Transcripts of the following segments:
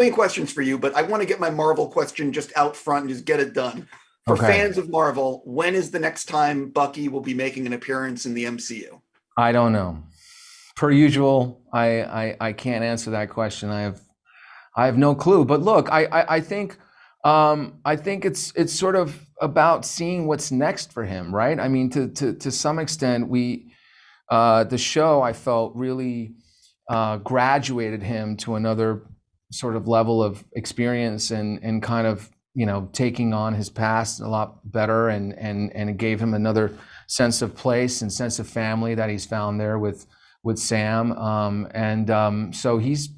million questions for you, but I want to get my Marvel question just out front and just get it done. For Okay. fans of Marvel, when is the next time Bucky will be making an appearance in the MCU? I don't know. Per usual, I can't answer that question. I have no clue. But look, I think it's sort of about seeing what's next for him, right? I mean, to some extent, the show I felt really graduated him to another sort of level of experience and kind of taking on his past a lot better and it gave him another sense of place and sense of family that he's found there with Sam, and so he's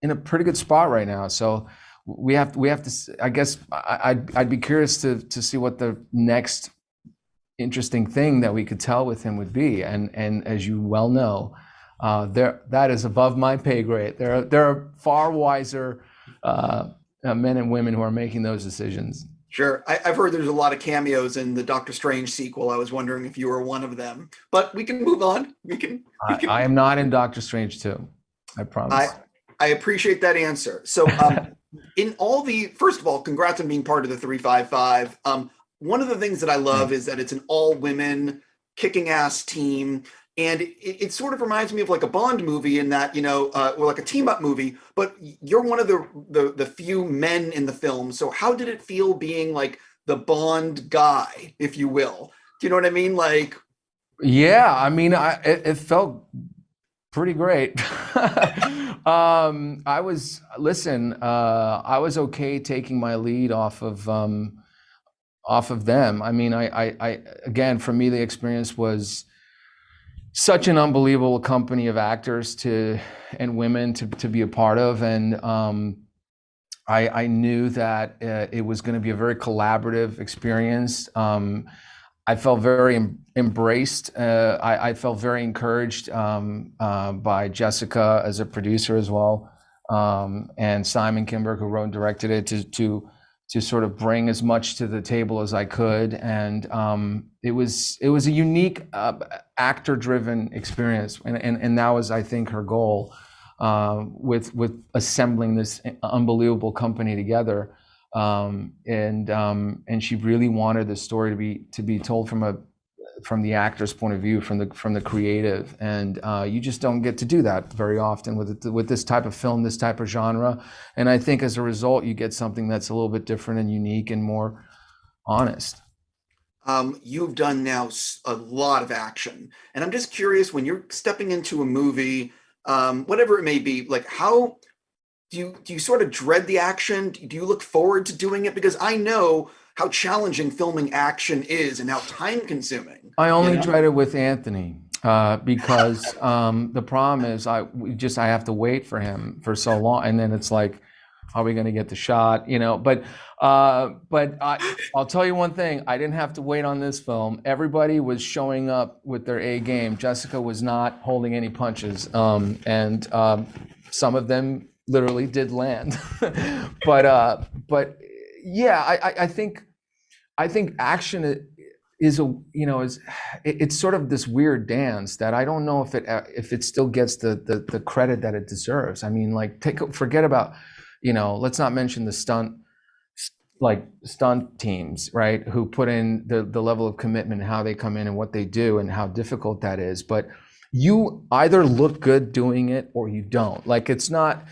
in a pretty good spot right now. So we have to. I guess I'd be curious to see what the next interesting thing that we could tell with him would be. And as you well know, that is above my pay grade. There are far wiser men and women who are making those decisions. Sure. I've heard there's a lot of cameos in the Doctor Strange sequel. I was wondering if you were one of them, but we can move on. We I can, am not in Doctor Strange 2. I I, promise. I appreciate that answer. So, in all the, first of all, congrats on being part of the 355. One of the things that I love Thanks. is that it's an all women kicking ass team. And it sort of reminds me of like a Bond movie in that, or like a team up movie, but you're one of the few men in the film. So how did it feel being like the Bond guy, if you will? Do you know what I mean? Like, Yeah, I mean, it felt pretty great. I was okay taking my lead off of them. I mean, again, for me, the experience was such an unbelievable company of actors and women to be a part of, and I knew that it was going to be a very collaborative experience. I felt very embraced. I felt very encouraged by Jessica as a producer as well, and Simon Kinberg, who wrote and directed it, to sort of bring as much to the table as I could. And it was a unique actor-driven experience, and that was, I think, her goal with assembling this unbelievable company together. And she really wanted the story to be told from the actor's point of view, from the creative, and you just don't get to do that very often with this type of film, this type of genre. And I think as a result, you get something that's a little bit different and unique and more honest. you've done now a lot of action, and I'm just curious when you're stepping into a movie, whatever it may be, like how do you sort of dread the action? Do you look forward to doing it? Because I know how challenging filming action is and how time consuming, I you only know? dread it with Anthony because the problem is I have to wait for him for so long, and then it's like, are we going to get the shot? I'll tell you one thing: I didn't have to wait on this film. Everybody was showing up with their A game. Jessica was not holding any punches, and some of them literally did land. But yeah, I think action is it's sort of this weird dance that I don't know if it still gets the credit that it deserves. I mean, like forget about, let's not mention the stunt teams, right? Who put in the level of commitment, how they come in and what they do and how difficult that is. But you either look good doing it or you don't. Like it's not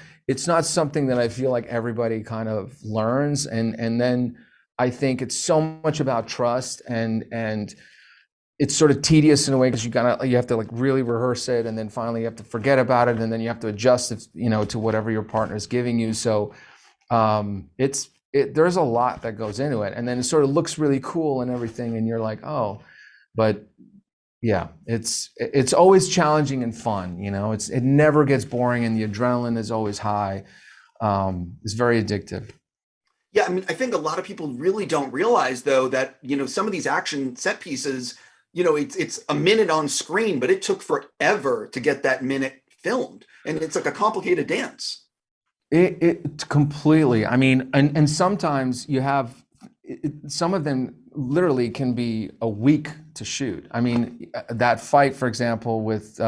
something that I feel like everybody kind of learns, and then I think it's so much about trust, and it's sort of tedious in a way because you have to like really rehearse it, and then finally you have to forget about it, and then you have to adjust it, to whatever your partner is giving you. So there's a lot that goes into it, and then it sort of looks really cool and everything, and you're like, oh, but yeah, it's always challenging and fun. It never gets boring, and the adrenaline is always high. It's very addictive. Yeah, I mean, I think a lot of people really don't realize though that, some of these action set pieces, it's a minute on screen, but it took forever to get that minute filmed. And it's like a complicated dance. It completely. I mean, and sometimes you have some of them literally can be a week to shoot. I mean, that fight, for example, with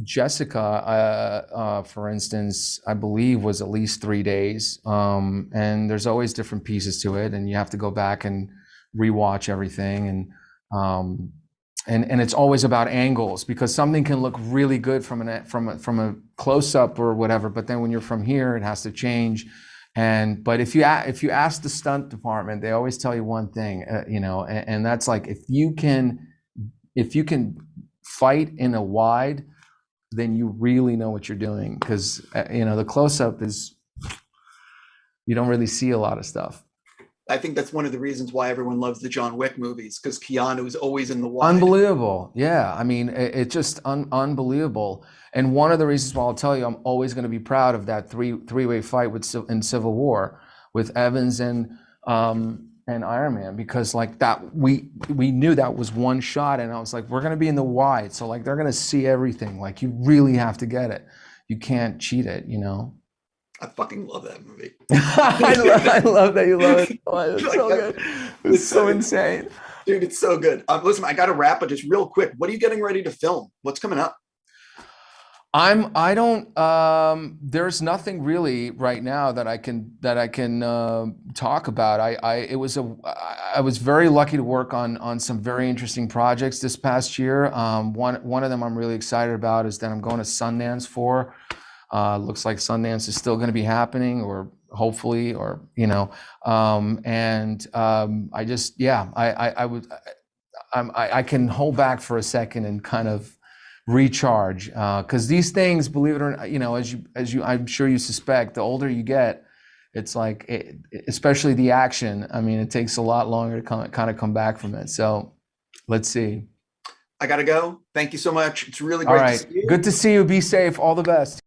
Jessica, for instance, I believe was at least 3 days. And there's always different pieces to it, and you have to go back and rewatch everything. And it's always about angles, because something can look really good from a close up or whatever, but then when you're from here, it has to change. But if you ask the stunt department, they always tell you one thing, and that's like, if you can fight in a wide, then you really know what you're doing, because the close-up is, you don't really see a lot of stuff. I think that's one of the reasons why everyone loves the John Wick movies, because Keanu is always in the wide. Unbelievable. Yeah, I mean, it's just unbelievable. And one of the reasons why I'll tell you, I'm always going to be proud of that three-way fight in Civil War with Evans and Iron Man, because like that, we knew that was one shot, and I was like, we're going to be in the wide, so like they're going to see everything. Like, you really have to get it. You can't cheat it, I fucking love that movie. I love that you love it. Oh, it's so good. It's so insane. Dude, it's so good. Listen, I got to wrap, but just real quick, what are you getting ready to film? What's coming up? There's nothing really right now that I can talk about. I was very lucky to work on some very interesting projects this past year. One of them I'm really excited about is that I'm going to Sundance for. Looks like Sundance is still going to be happening, or hopefully, or I can hold back for a second and kind of recharge, because these things, believe it or not, as you I'm sure you suspect, the older you get, it's like, especially the action, I mean, it takes a lot longer to kind of come back from it. So let's see. I gotta go. Thank you so much. It's really All great right. to see you. Good to see you. Be safe. All the best.